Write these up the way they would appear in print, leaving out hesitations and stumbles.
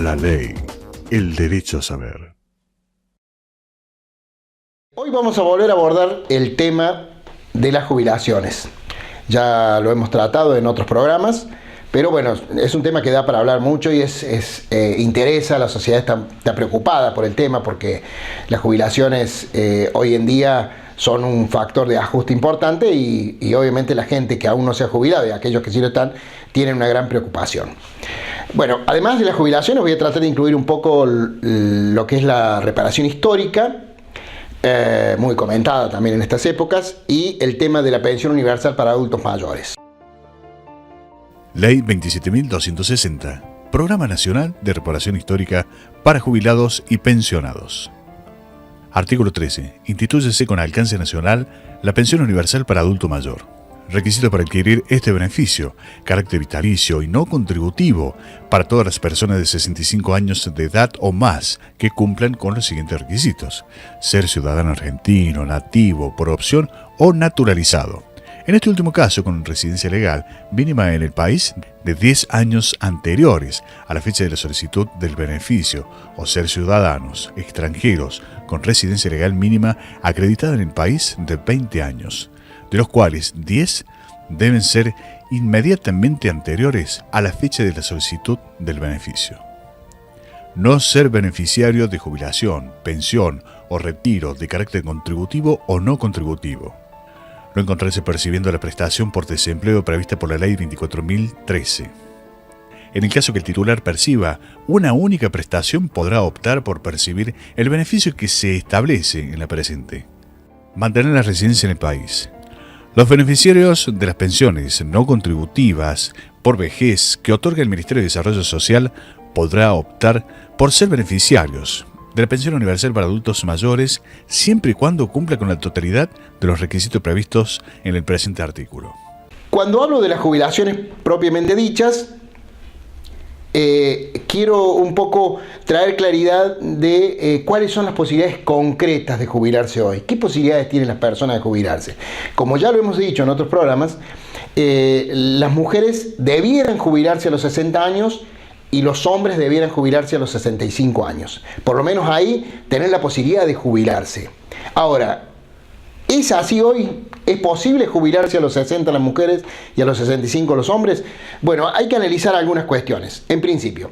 La ley, el derecho a saber. Hoy vamos a volver a abordar el tema de las jubilaciones. Ya lo hemos tratado en otros programas, pero bueno, es un tema que da para hablar mucho y interesa, la sociedad está preocupada por el tema porque las jubilaciones hoy en día son un factor de ajuste importante y obviamente la gente que aún no se ha jubilado y aquellos que sí lo están, tienen una gran preocupación. Bueno, además de las jubilaciones voy a tratar de incluir un poco lo que es la reparación histórica, muy comentada también en estas épocas, y el tema de la pensión universal para adultos mayores. Ley 27.260, Programa Nacional de Reparación Histórica para Jubilados y Pensionados. Artículo 13. Intitúyese con alcance nacional la pensión universal para adulto mayor. Requisito para adquirir este beneficio: carácter vitalicio y no contributivo para todas las personas de 65 años de edad o más que cumplan con los siguientes requisitos: ser ciudadano argentino, nativo, por opción o naturalizado. En este último caso, con residencia legal mínima en el país de 10 años anteriores a la fecha de la solicitud del beneficio, o ser ciudadanos extranjeros con residencia legal mínima acreditada en el país de 20 años. De los cuales 10 deben ser inmediatamente anteriores a la fecha de la solicitud del beneficio. No ser beneficiario de jubilación, pensión o retiro de carácter contributivo o no contributivo. No encontrarse percibiendo la prestación por desempleo prevista por la Ley 24.013. En el caso que el titular perciba una única prestación, podrá optar por percibir el beneficio que se establece en la presente. Mantener la residencia en el país. Los beneficiarios de las pensiones no contributivas por vejez que otorga el Ministerio de Desarrollo Social podrá optar por ser beneficiarios de la pensión universal para adultos mayores siempre y cuando cumpla con la totalidad de los requisitos previstos en el presente artículo. Cuando hablo de las jubilaciones propiamente dichas, quiero un poco traer claridad de cuáles son las posibilidades concretas de jubilarse hoy. ¿Qué posibilidades tienen las personas de jubilarse? Como ya lo hemos dicho en otros programas, las mujeres debieran jubilarse a los 60 años y los hombres debieran jubilarse a los 65 años. Por lo menos ahí tener la posibilidad de jubilarse. Ahora, ¿es así hoy? ¿Es posible jubilarse a los 60 las mujeres y a los 65 los hombres? Bueno, hay que analizar algunas cuestiones. En principio,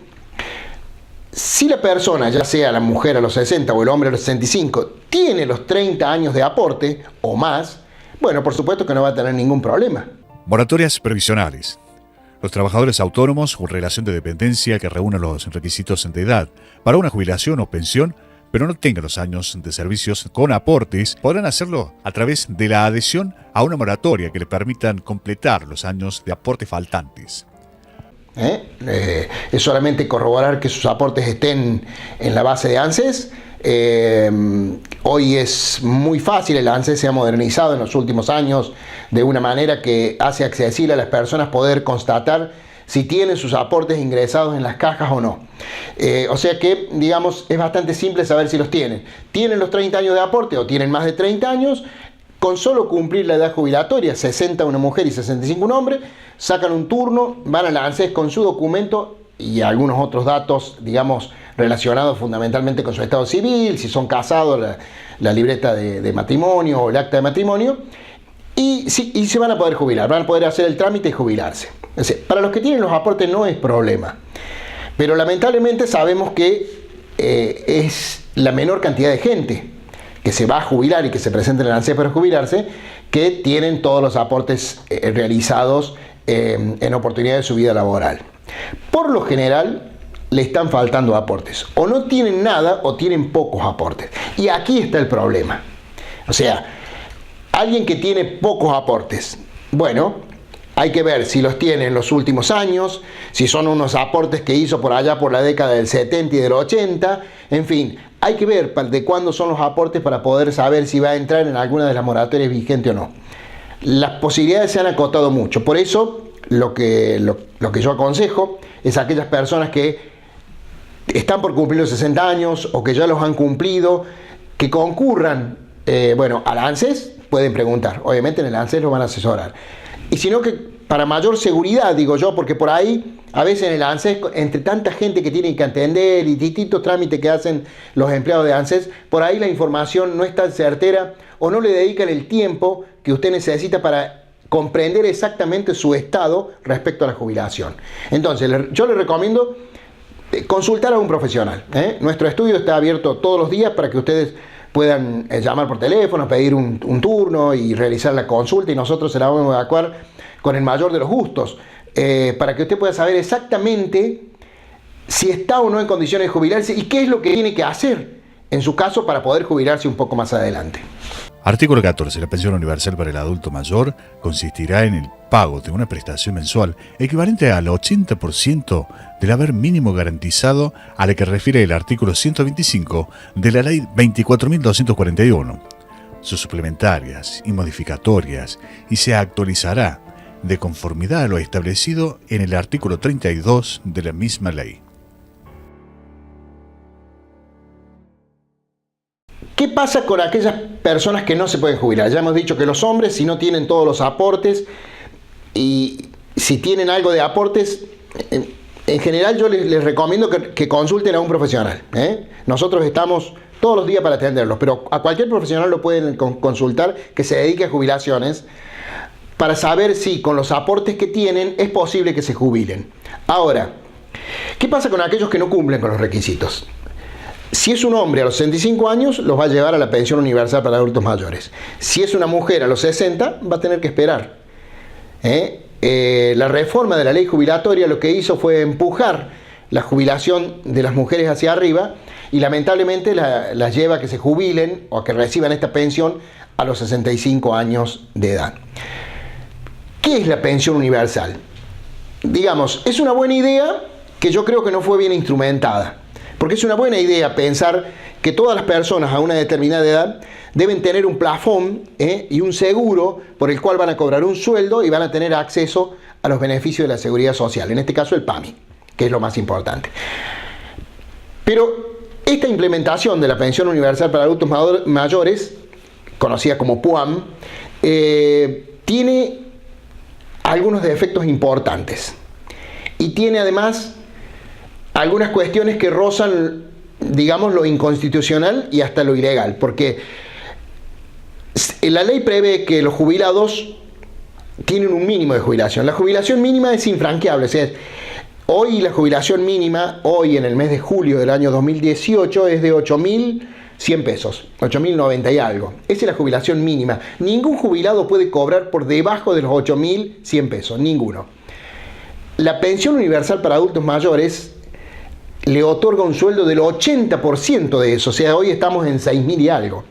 si la persona, ya sea la mujer a los 60 o el hombre a los 65, tiene los 30 años de aporte o más, bueno, por supuesto que no va a tener ningún problema. Moratorias previsionales. Los trabajadores autónomos o relación de dependencia que reúnan los requisitos de edad para una jubilación o pensión, pero no tengan los años de servicios con aportes, podrán hacerlo a través de la adhesión a una moratoria que le permitan completar los años de aporte faltantes. Es solamente corroborar que sus aportes estén en la base de ANSES. Hoy es muy fácil, el ANSES se ha modernizado en los últimos años de una manera que hace accesible a las personas poder constatar si tienen sus aportes ingresados en las cajas o no. O sea que, digamos, es bastante simple saber si los tienen. ¿Tienen los 30 años de aporte o tienen más de 30 años? Con solo cumplir la edad jubilatoria, 60 una mujer y 65 un hombre, sacan un turno, van al ANSES con su documento y algunos otros datos, digamos, relacionados fundamentalmente con su estado civil, si son casados, la libreta de matrimonio o el acta de matrimonio, y se van a poder jubilar, van a poder hacer el trámite y jubilarse. Es decir, para los que tienen los aportes no es problema, pero lamentablemente sabemos que es la menor cantidad de gente que se va a jubilar y que se presenta en el ANSES para jubilarse, que tienen todos los aportes realizados en oportunidad de su vida laboral. Por lo general, le están faltando aportes. O no tienen nada o tienen pocos aportes. Y aquí está el problema. O sea, alguien que tiene pocos aportes, bueno, hay que ver si los tiene en los últimos años, si son unos aportes que hizo por allá por la década del 70 y del 80, en fin, hay que ver de cuándo son los aportes para poder saber si va a entrar en alguna de las moratorias vigentes o no. Las posibilidades se han acotado mucho, por eso lo que yo aconsejo es a aquellas personas que están por cumplir los 60 años o que ya los han cumplido, que concurran, al ANSES, pueden preguntar, obviamente en el ANSES lo van a asesorar. Y si no, que para mayor seguridad, digo yo, porque por ahí, a veces en el ANSES, entre tanta gente que tiene que atender y distintos trámites que hacen los empleados de ANSES, por ahí la información no es tan certera o no le dedican el tiempo que usted necesita para comprender exactamente su estado respecto a la jubilación. Entonces, yo le recomiendo consultar a un profesional. Nuestro estudio está abierto todos los días para que ustedes puedan llamar por teléfono, pedir un turno y realizar la consulta, y nosotros se la vamos a adecuar con el mayor de los gustos, para que usted pueda saber exactamente si está o no en condiciones de jubilarse y qué es lo que tiene que hacer en su caso para poder jubilarse un poco más adelante. Artículo 14. La pensión universal para el adulto mayor consistirá en el pago de una prestación mensual equivalente al 80% del haber mínimo garantizado a la que refiere el artículo 125 de la Ley 24.241, sus suplementarias y modificatorias, y se actualizará de conformidad a lo establecido en el artículo 32 de la misma ley. ¿Qué pasa con aquellas personas que no se pueden jubilar? Ya hemos dicho que los hombres, si no tienen todos los aportes, y si tienen algo de aportes, en general yo les recomiendo que consulten a un profesional. Nosotros estamos todos los días para atenderlos, pero a cualquier profesional lo pueden consultar que se dedique a jubilaciones, para saber si con los aportes que tienen es posible que se jubilen. Ahora, ¿qué pasa con aquellos que no cumplen con los requisitos? Si es un hombre a los 65 años, los va a llevar a la pensión universal para adultos mayores. Si es una mujer a los 60, va a tener que esperar. La reforma de la ley jubilatoria lo que hizo fue empujar la jubilación de las mujeres hacia arriba, y lamentablemente las lleva a que se jubilen o a que reciban esta pensión a los 65 años de edad. ¿Qué es la pensión universal? Digamos, es una buena idea que yo creo que no fue bien instrumentada. Porque es una buena idea pensar que todas las personas a una determinada edad deben tener un plafón y un seguro por el cual van a cobrar un sueldo y van a tener acceso a los beneficios de la seguridad social, en este caso el PAMI, que es lo más importante. Pero esta implementación de la pensión universal para adultos mayores, conocida como PUAM, tiene algunos defectos importantes y tiene además algunas cuestiones que rozan, digamos, lo inconstitucional y hasta lo ilegal, porque la ley prevé que los jubilados tienen un mínimo de jubilación. La jubilación mínima es infranqueable, o sea, hoy la jubilación mínima, hoy en el mes de julio del año 2018, es de 8.100 pesos, 8.090 y algo. Esa es la jubilación mínima. Ningún jubilado puede cobrar por debajo de los 8.100 pesos, ninguno. La pensión universal para adultos mayores le otorga un sueldo del 80% de eso, o sea, hoy estamos en 6.000 y algo.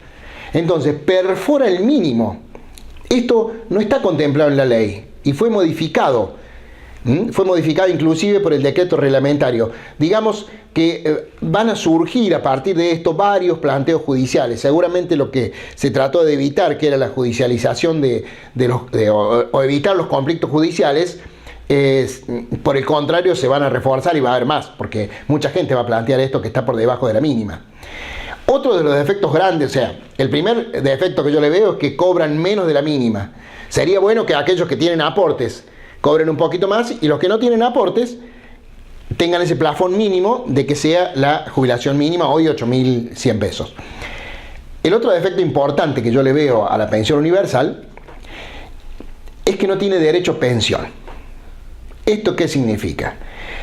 Entonces, perfora el mínimo. Esto no está contemplado en la ley y fue modificado. Fue modificado inclusive por el decreto reglamentario. Digamos que van a surgir a partir de esto varios planteos judiciales. Seguramente lo que se trató de evitar, que era la judicialización o evitar los conflictos judiciales, por el contrario, se van a reforzar y va a haber más, porque mucha gente va a plantear esto que está por debajo de la mínima. Otro de los defectos grandes, o sea, el primer defecto que yo le veo es que cobran menos de la mínima. Sería bueno que aquellos que tienen aportes cobren un poquito más y los que no tienen aportes tengan ese plafón mínimo de que sea la jubilación mínima, hoy 8.100 pesos. El otro defecto importante que yo le veo a la pensión universal es que no tiene derecho a pensión. ¿Esto qué significa?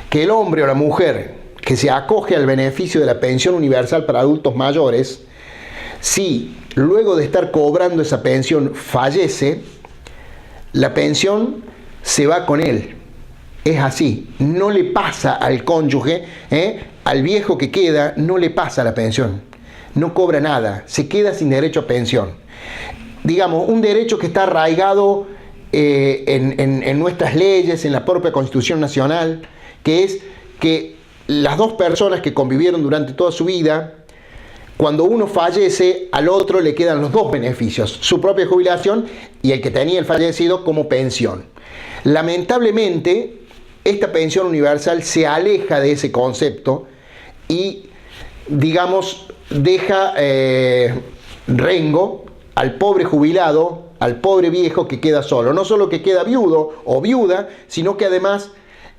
Que el hombre o la mujer que se acoge al beneficio de la pensión universal para adultos mayores, si luego de estar cobrando esa pensión fallece, la pensión se va con él. Es así, no le pasa al cónyuge, al viejo que queda, no le pasa la pensión, no cobra nada, se queda sin derecho a pensión. Digamos, un derecho que está arraigado en nuestras leyes, en la propia Constitución Nacional, que es que las dos personas que convivieron durante toda su vida, cuando uno fallece, al otro le quedan los dos beneficios, su propia jubilación y el que tenía el fallecido como pensión. Lamentablemente, esta pensión universal se aleja de ese concepto y, digamos, deja rengo al pobre jubilado al pobre viejo que queda solo. No solo que queda viudo o viuda, sino que además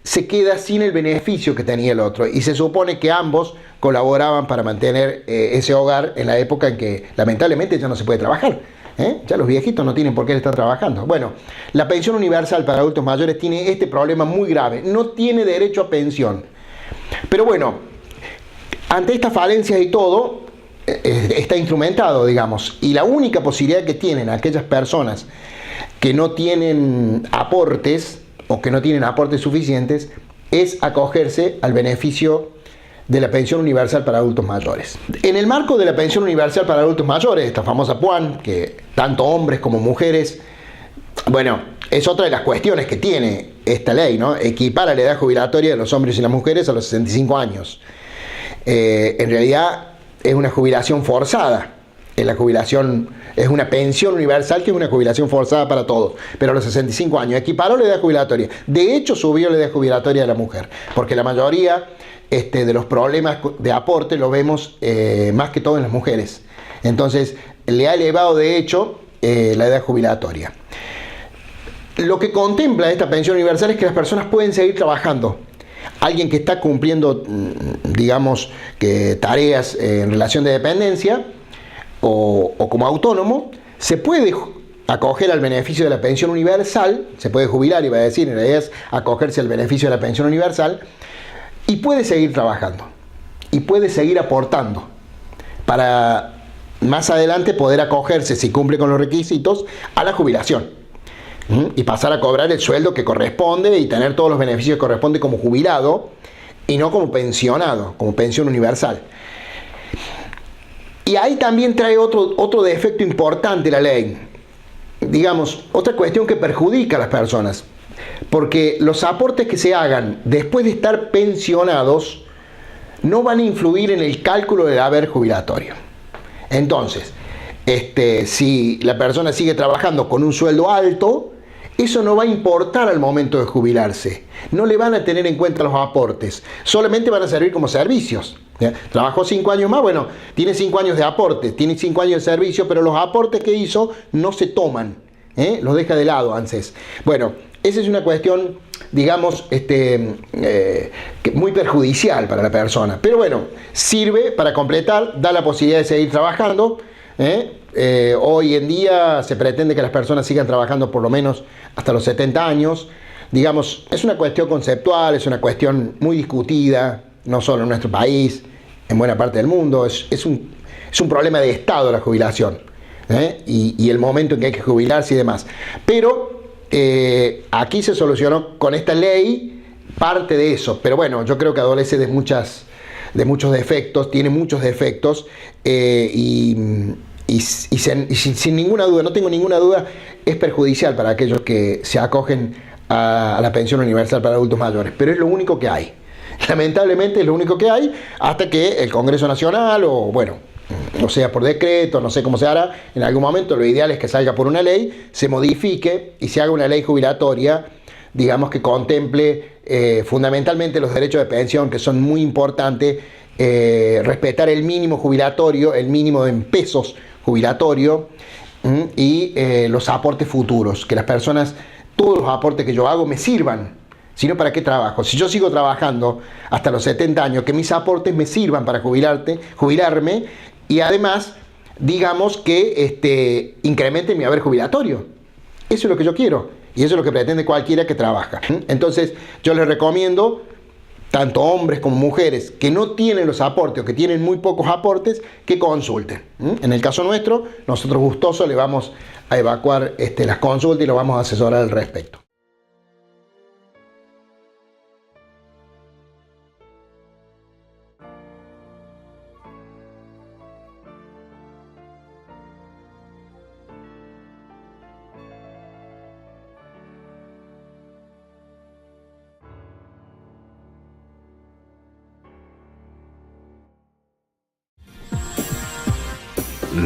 se queda sin el beneficio que tenía el otro. Y se supone que ambos colaboraban para mantener ese hogar en la época en que lamentablemente ya no se puede trabajar. Ya los viejitos no tienen por qué estar trabajando. Bueno, la pensión universal para adultos mayores tiene este problema muy grave. No tiene derecho a pensión. Pero bueno, ante estas falencias y todo, está instrumentado, digamos. Y la única posibilidad que tienen aquellas personas que no tienen aportes o que no tienen aportes suficientes es acogerse al beneficio de la pensión universal para adultos mayores. En el marco de la pensión universal para adultos mayores, esta famosa PUAN, que tanto hombres como mujeres, bueno, es otra de las cuestiones que tiene esta ley, ¿no? Equipara la edad jubilatoria de los hombres y las mujeres a los 65 años. En realidad es una jubilación forzada. La jubilación es una pensión universal que es una jubilación forzada para todos, pero a los 65 años equiparó la edad jubilatoria. De hecho, subió la edad jubilatoria de la mujer, porque la mayoría de los problemas de aporte lo vemos más que todo en las mujeres. Entonces, le ha elevado de hecho la edad jubilatoria. Lo que contempla esta pensión universal es que las personas pueden seguir trabajando. Alguien que está cumpliendo, digamos, que tareas en relación de dependencia o como autónomo, se puede acoger al beneficio de la pensión universal, se puede jubilar, iba a decir, en realidad es acogerse al beneficio de la pensión universal, y puede seguir trabajando, y puede seguir aportando, para más adelante poder acogerse, si cumple con los requisitos, a la jubilación, y pasar a cobrar el sueldo que corresponde y tener todos los beneficios que corresponde como jubilado, y no como pensionado, como pensión universal. Y ahí también trae otro defecto importante la ley. Digamos, otra cuestión que perjudica a las personas. Porque los aportes que se hagan después de estar pensionados no van a influir en el cálculo del haber jubilatorio. Entonces, si la persona sigue trabajando con un sueldo alto, eso no va a importar al momento de jubilarse. No le van a tener en cuenta los aportes. Solamente van a servir como servicios. ¿Ya? Trabajó 5 años más, bueno, tiene 5 años de aporte, tiene 5 años de servicio, pero los aportes que hizo no se toman. Los deja de lado ANSES. Bueno, esa es una cuestión, digamos, muy perjudicial para la persona. Pero bueno, sirve para completar, da la posibilidad de seguir trabajando. Hoy en día se pretende que las personas sigan trabajando por lo menos hasta los 70 años. Digamos, es una cuestión conceptual, es una cuestión muy discutida, no solo en nuestro país, en buena parte del mundo. Es un problema de Estado la jubilación, y el momento en que hay que jubilarse y demás. Pero aquí se solucionó con esta ley parte de eso. Pero bueno, yo creo que adolece de muchos defectos, tiene muchos defectos, y sin ninguna duda, no tengo ninguna duda, es perjudicial para aquellos que se acogen a la pensión universal para adultos mayores. Pero es lo único que hay. Lamentablemente es lo único que hay, hasta que el Congreso Nacional, o bueno, o sea por decreto, no sé cómo se hará, en algún momento lo ideal es que salga por una ley, se modifique y se haga una ley jubilatoria, digamos, que contemple fundamentalmente los derechos de pensión, que son muy importantes, respetar el mínimo jubilatorio, el mínimo en pesos jubilatorio, y los aportes futuros, que las personas, todos los aportes que yo hago me sirvan. Si no, ¿para qué trabajo? Si yo sigo trabajando hasta los 70 años, que mis aportes me sirvan para jubilarme, y además, digamos que incremente mi haber jubilatorio. Eso es lo que yo quiero, y eso es lo que pretende cualquiera que trabaja. Entonces, yo les recomiendo, tanto hombres como mujeres que no tienen los aportes o que tienen muy pocos aportes, que consulten. En el caso nuestro, nosotros gustosos le vamos a evacuar las consultas y lo vamos a asesorar al respecto.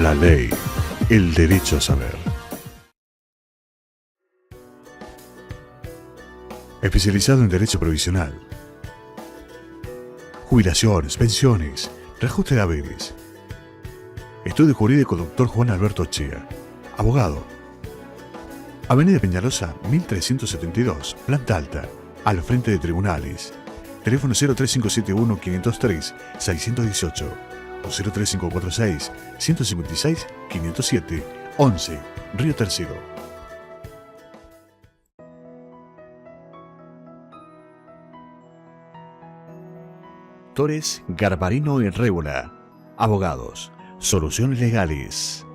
La ley, el derecho a saber. Especializado en Derecho Provisional, jubilaciones, pensiones, reajuste de haberes. Estudio Jurídico Dr. Juan Alberto Chea, abogado. Avenida Peñalosa, 1372, planta alta, al frente de tribunales. Teléfono 03571-503-618 o 03546-156-507, 11, Río Tercero. Torres, Garbarino y Rébola. Abogados. Soluciones legales.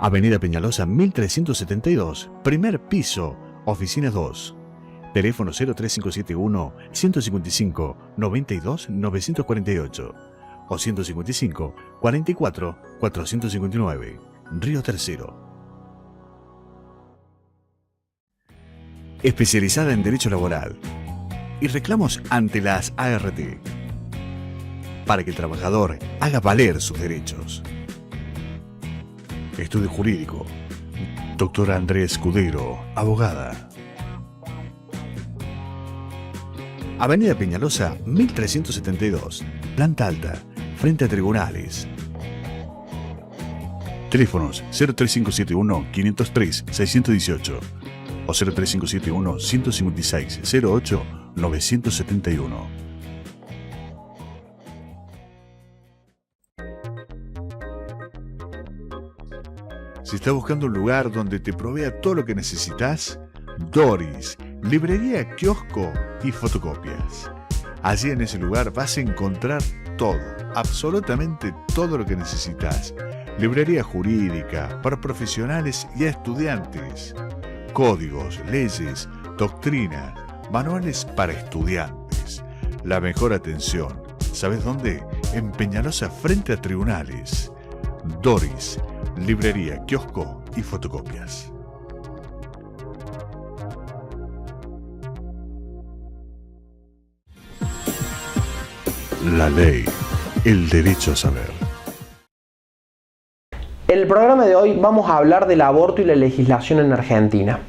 Avenida Peñalosa 1372, primer piso, oficina 2. Teléfono 03571 155 92 948 o 155 44 459, Río Tercero. Especializada en Derecho Laboral y reclamos ante las ART, para que el trabajador haga valer sus derechos. Estudio Jurídico. Doctora Andrea Escudero, abogada. Avenida Peñalosa, 1372, planta alta, frente a tribunales. Teléfonos 03571-503-618 o 03571-156-08-971. Si estás buscando un lugar donde te provea todo lo que necesitas, Doris, librería, kiosco y fotocopias. Allí en ese lugar vas a encontrar todo, absolutamente todo lo que necesitas. Librería jurídica para profesionales y estudiantes. Códigos, leyes, doctrinas, manuales para estudiantes. La mejor atención. ¿Sabes dónde? En Peñalosa, frente a tribunales. Doris, librería, kiosco y fotocopias. La ley, el derecho a saber. En el programa de hoy vamos a hablar del aborto y la legislación en Argentina.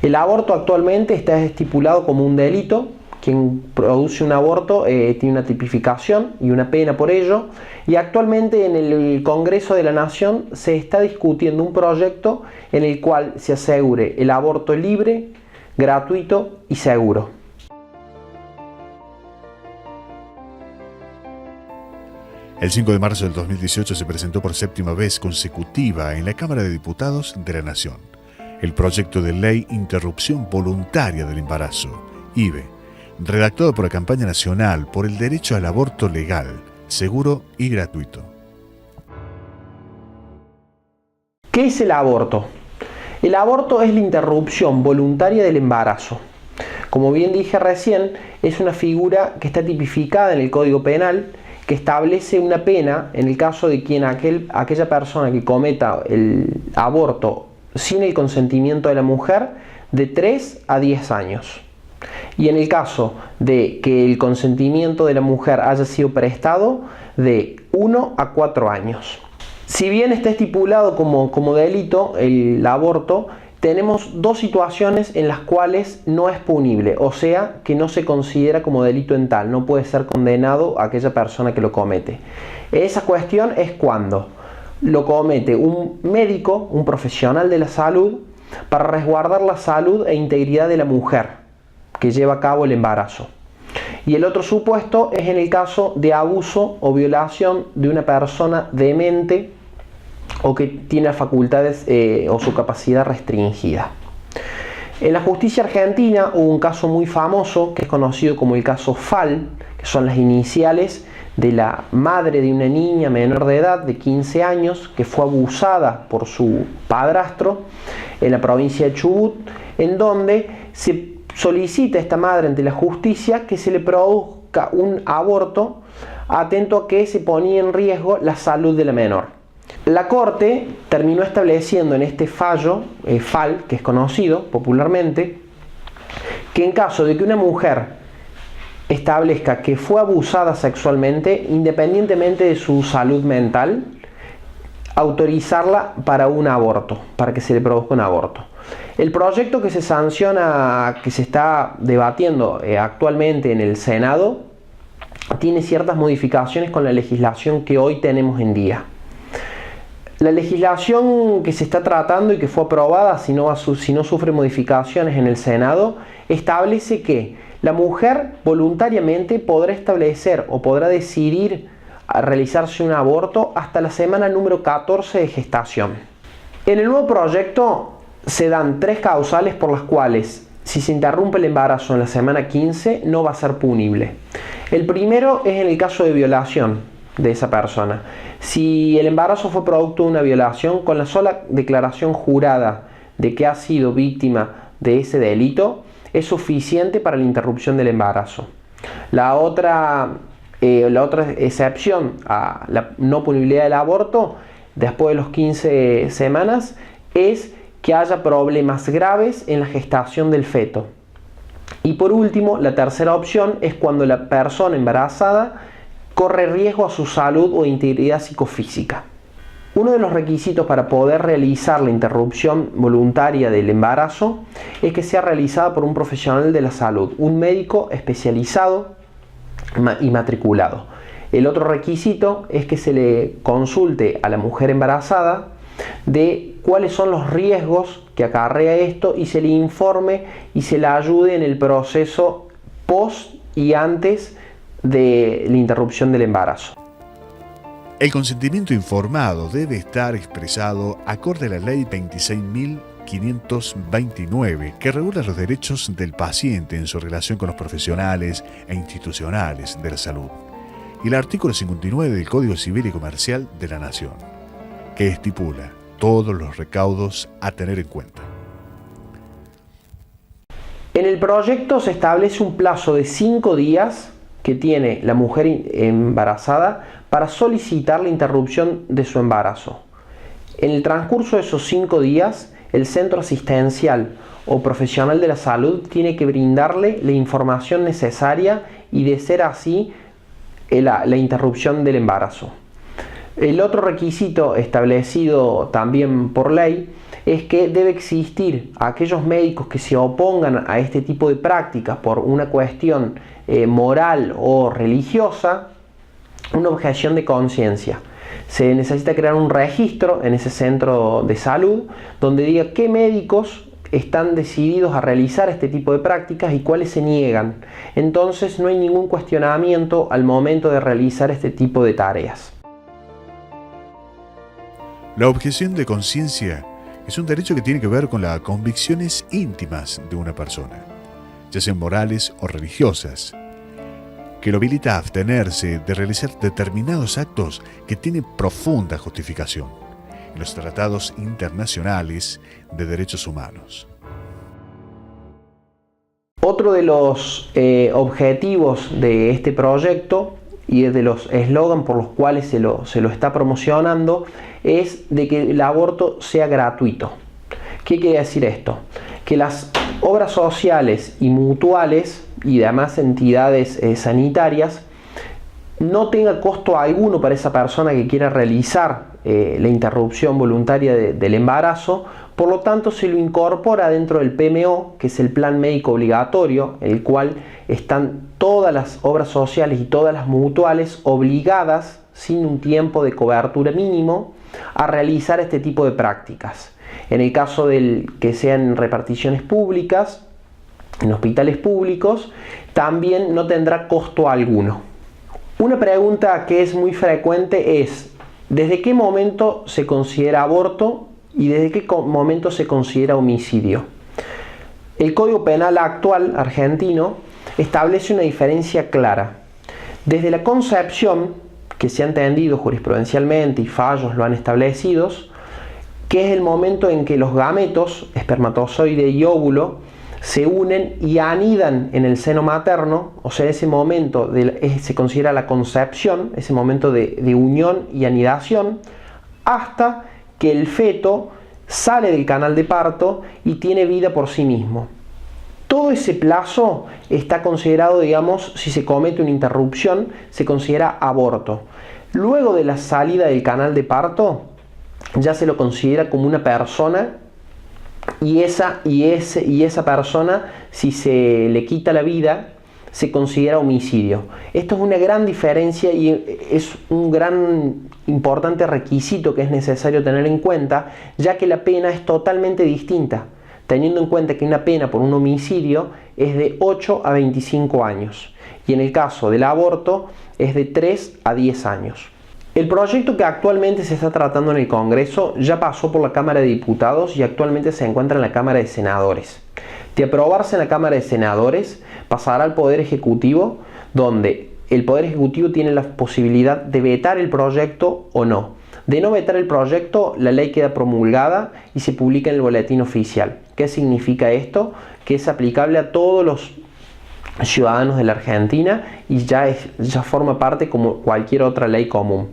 El aborto actualmente está estipulado como un delito. Quien produce un aborto tiene una tipificación y una pena por ello. Y actualmente en el Congreso de la Nación se está discutiendo un proyecto en el cual se asegure el aborto libre, gratuito y seguro. El 5 de marzo del 2018 se presentó por séptima vez consecutiva en la Cámara de Diputados de la Nación el proyecto de ley Interrupción Voluntaria del Embarazo, IVE, redactado por la Campaña Nacional por el Derecho al Aborto Legal, Seguro y Gratuito. ¿Qué es el aborto? El aborto es la interrupción voluntaria del embarazo. Como bien dije recién, es una figura que está tipificada en el Código Penal, que establece una pena en el caso de aquella persona que cometa el aborto sin el consentimiento de la mujer, de 3 a 10 años. Y en el caso de que el consentimiento de la mujer haya sido prestado, de 1 a 4 años. Si bien está estipulado como delito el aborto, tenemos dos situaciones en las cuales no es punible, o sea, que no se considera como delito en tal, no puede ser condenado a aquella persona que lo comete. Esa cuestión es cuando lo comete un médico, un profesional de la salud, para resguardar la salud e integridad de la mujer que lleva a cabo el embarazo. Y el otro supuesto es en el caso de abuso o violación de una persona demente o que tiene facultades o su capacidad restringida. En la justicia argentina hubo un caso muy famoso que es conocido como el caso FAL, que son las iniciales de la madre de una niña menor de edad de 15 años que fue abusada por su padrastro en la provincia de Chubut, en donde se solicita a esta madre ante la justicia que se le produzca un aborto atento a que se ponía en riesgo la salud de la menor. La Corte terminó estableciendo en este fallo, FAL, que es conocido popularmente, que en caso de que una mujer establezca que fue abusada sexualmente, independientemente de su salud mental, autorizarla para un aborto, para que se le produzca un aborto. El proyecto que se sanciona, que se está debatiendo actualmente en el Senado, tiene ciertas modificaciones con la legislación que hoy tenemos en día. La legislación que se está tratando y que fue aprobada, si no sufre modificaciones en el Senado, establece que la mujer voluntariamente podrá establecer o podrá decidir a realizarse un aborto hasta la semana número 14 de gestación. En el nuevo proyecto se dan 3 causales por las cuales, si se interrumpe el embarazo en la semana 15, no va a ser punible. El primero es en el caso de violación de esa persona. Si el embarazo fue producto de una violación, con la sola declaración jurada de que ha sido víctima de ese delito, es suficiente para la interrupción del embarazo. La otra excepción a la no punibilidad del aborto, después de los 15 semanas, es que haya problemas graves en la gestación del feto. Y por último, la tercera opción es cuando la persona embarazada corre riesgo a su salud o integridad psicofísica. Uno de los requisitos para poder realizar la interrupción voluntaria del embarazo es que sea realizada por un profesional de la salud, un médico especializado y matriculado. El otro requisito es que se le consulte a la mujer embarazada de cuáles son los riesgos que acarrea esto y se le informe y se le ayude en el proceso post y antes de la interrupción del embarazo. El consentimiento informado debe estar expresado acorde a la Ley 26.529, que regula los derechos del paciente en su relación con los profesionales e institucionales de la salud, y el artículo 59 del Código Civil y Comercial de la Nación, que estipula todos los recaudos a tener en cuenta. En el proyecto se establece un plazo de 5 días que tiene la mujer embarazada para solicitar la interrupción de su embarazo. En el transcurso de esos 5 días, el centro asistencial o profesional de la salud tiene que brindarle la información necesaria y, de ser así, la interrupción del embarazo. El otro requisito establecido también por ley es que debe existir aquellos médicos que se opongan a este tipo de prácticas por una cuestión moral o religiosa, una objeción de conciencia. Se necesita crear un registro en ese centro de salud donde diga qué médicos están decididos a realizar este tipo de prácticas y cuáles se niegan. Entonces no hay ningún cuestionamiento al momento de realizar este tipo de tareas. La objeción de conciencia es un derecho que tiene que ver con las convicciones íntimas de una persona, ya sean morales o religiosas, que lo habilita a abstenerse de realizar determinados actos que tienen profunda justificación en los tratados internacionales de derechos humanos. Otro de los objetivos de este proyecto y de los eslogans por los cuales se lo está promocionando es de que el aborto sea gratuito. ¿Qué quiere decir esto? Que las obras sociales y mutuales y demás entidades sanitarias no tenga costo alguno para esa persona que quiera realizar la interrupción voluntaria del embarazo. Por lo tanto, se lo incorpora dentro del PMO, que es el Plan Médico Obligatorio, en el cual están todas las obras sociales y todas las mutuales obligadas, sin un tiempo de cobertura mínimo, a realizar este tipo de prácticas. En el caso del que sean reparticiones públicas, en hospitales públicos, también no tendrá costo alguno. Una pregunta que es muy frecuente es: ¿desde qué momento se considera aborto y desde qué momento se considera homicidio? El Código Penal actual argentino establece una diferencia clara. Desde la concepción, que se ha entendido jurisprudencialmente y fallos lo han establecido, que es el momento en que los gametos, espermatozoide y óvulo, se unen y anidan en el seno materno, o sea, ese momento se considera la concepción, ese momento de unión y anidación, hasta que el feto sale del canal de parto y tiene vida por sí mismo. Todo ese plazo está considerado, digamos, si se comete una interrupción, se considera aborto. Luego de la salida del canal de parto, ya se lo considera como una persona y esa persona, si se le quita la vida, se considera homicidio. Esto es una gran diferencia y es un gran importante requisito que es necesario tener en cuenta, ya que la pena es totalmente distinta, teniendo en cuenta que una pena por un homicidio es de 8 a 25 años y en el caso del aborto es de 3 a 10 años. El proyecto que actualmente se está tratando en el Congreso ya pasó por la Cámara de Diputados y actualmente se encuentra en la Cámara de Senadores. De aprobarse en la Cámara de Senadores, pasará al Poder Ejecutivo, donde el Poder Ejecutivo tiene la posibilidad de vetar el proyecto o no. De no vetar el proyecto, la ley queda promulgada y se publica en el Boletín Oficial. ¿Qué significa esto? Que es aplicable a todos los ciudadanos de la Argentina y ya forma parte como cualquier otra ley común.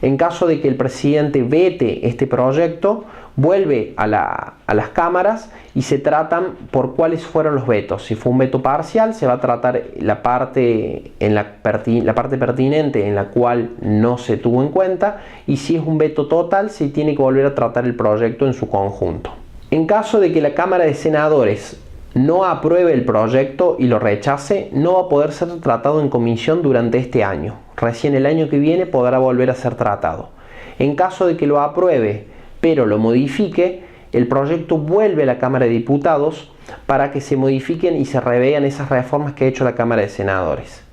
En caso de que el presidente vete este proyecto, vuelve a las cámaras y se tratan por cuáles fueron los vetos. Si fue un veto parcial, se va a tratar la parte pertinente en la cual no se tuvo en cuenta, y si es un veto total, se tiene que volver a tratar el proyecto en su conjunto. En caso de que la Cámara de Senadores no apruebe el proyecto y lo rechace, no va a poder ser tratado en comisión durante este año. Recién el año que viene podrá volver a ser tratado. En caso de que lo apruebe, pero lo modifique, el proyecto vuelve a la Cámara de Diputados para que se modifiquen y se revean esas reformas que ha hecho la Cámara de Senadores.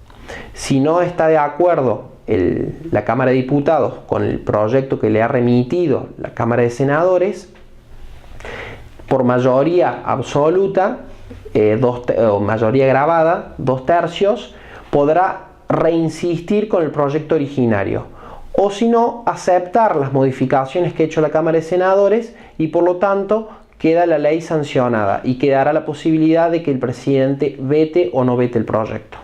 Si no está de acuerdo la Cámara de Diputados con el proyecto que le ha remitido la Cámara de Senadores, por mayoría absoluta o mayoría grabada, 2/3, podrá reinsistir con el proyecto originario, o si no, aceptar las modificaciones que ha hecho la Cámara de Senadores y por lo tanto queda la ley sancionada y quedará la posibilidad de que el presidente vete o no vete el proyecto.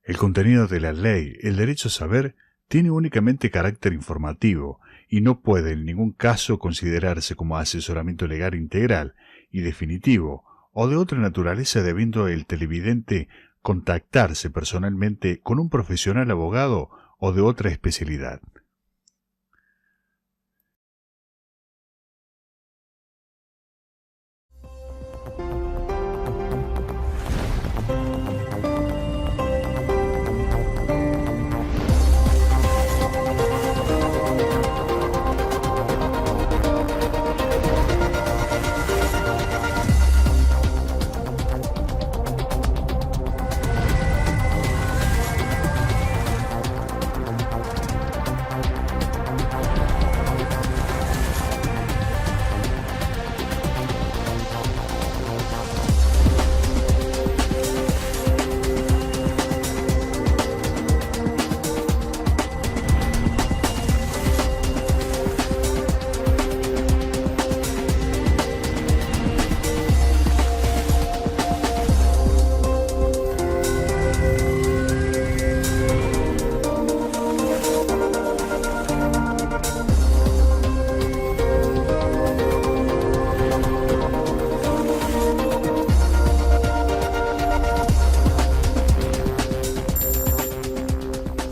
El contenido de la ley, el derecho a saber, tiene únicamente carácter informativo y no puede en ningún caso considerarse como asesoramiento legal integral y definitivo o de otra naturaleza, debiendo el televidente contactarse personalmente con un profesional abogado o de otra especialidad.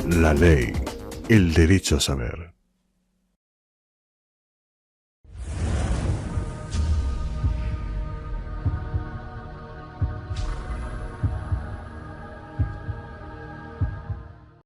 La ley, el derecho a saber.